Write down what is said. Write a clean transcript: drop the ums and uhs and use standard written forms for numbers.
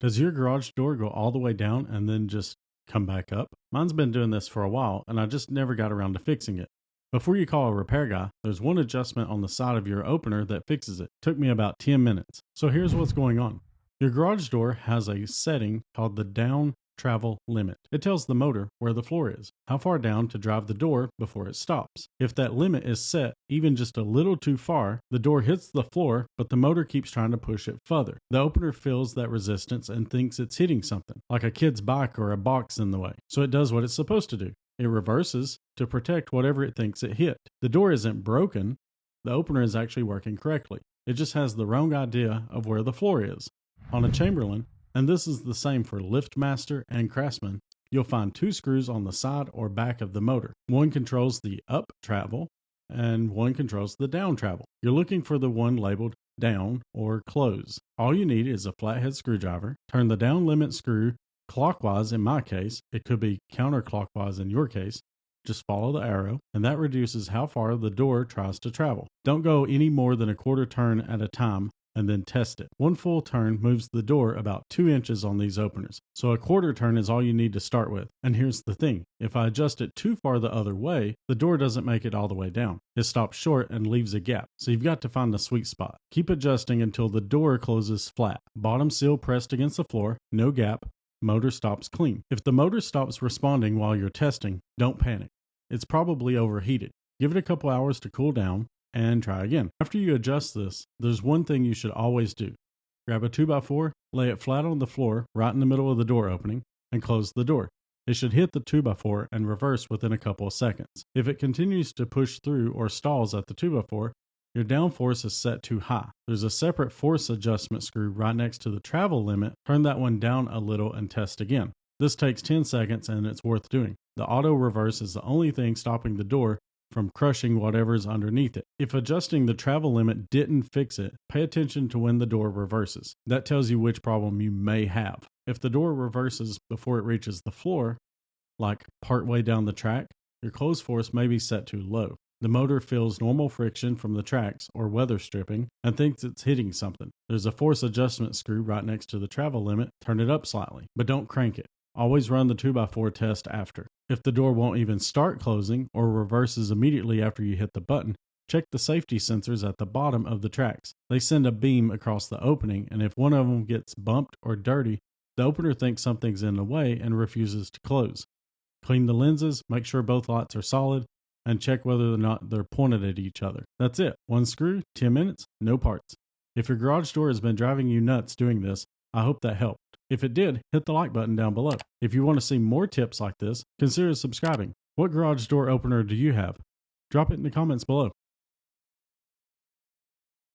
Does your garage door go all the way down and then just come back up? Mine's been doing this for a while and I just never got around to fixing it. Before you call a repair guy, there's one adjustment on the side of your opener that fixes it. Took me about 10 minutes. So here's what's going on. Your garage door has a setting called the down travel limit. It tells the motor where the floor is, how far down to drive the door before it stops. If that limit is set even just a little too far, the door hits the floor, but the motor keeps trying to push it further. The opener feels that resistance and thinks it's hitting something, like a kid's bike or a box in the way. So it does what it's supposed to do. It reverses to protect whatever it thinks it hit. The door isn't broken. The opener is actually working correctly. It just has the wrong idea of where the floor is. On a Chamberlain, and this is the same for LiftMaster and Craftsman, you'll find two screws on the side or back of the motor. One controls the up travel and one controls the down travel. You're looking for the one labeled down or close. All you need is a flathead screwdriver. Turn the down limit screw clockwise in my case. It could be counterclockwise in your case. Just follow the arrow, and that reduces how far the door tries to travel. Don't go any more than a quarter turn at a time and then test it. One full turn moves the door about 2 inches on these openers. So a quarter turn is all you need to start with. And here's the thing. If I adjust it too far the other way, the door doesn't make it all the way down. It stops short and leaves a gap. So you've got to find the sweet spot. Keep adjusting until the door closes flat. Bottom seal pressed against the floor, no gap, motor stops clean. If the motor stops responding while you're testing, don't panic. It's probably overheated. Give it a couple hours to cool down and try again. After you adjust this, there's one thing you should always do. Grab a 2x4, lay it flat on the floor right in the middle of the door opening, and close the door. It should hit the 2x4 and reverse within a couple of seconds. If it continues to push through or stalls at the 2x4, your downforce is set too high. There's a separate force adjustment screw right next to the travel limit. Turn that one down a little and test again. This takes 10 seconds and it's worth doing. The auto reverse is the only thing stopping the door from crushing whatever's underneath it. If adjusting the travel limit didn't fix it, pay attention to when the door reverses. That tells you which problem you may have. If the door reverses before it reaches the floor, like partway down the track, your close force may be set too low. The motor feels normal friction from the tracks or weather stripping and thinks it's hitting something. There's a force adjustment screw right next to the travel limit. Turn it up slightly, but don't crank it. Always run the 2x4 test after. If the door won't even start closing or reverses immediately after you hit the button, check the safety sensors at the bottom of the tracks. They send a beam across the opening, and if one of them gets bumped or dirty, the opener thinks something's in the way and refuses to close. Clean the lenses, make sure both lights are solid, and check whether or not they're pointed at each other. That's it. One screw, 10 minutes, no parts. If your garage door has been driving you nuts doing this, I hope that helped. If it did, hit the like button down below. If you want to see more tips like this, consider subscribing. What garage door opener do you have? Drop it in the comments below.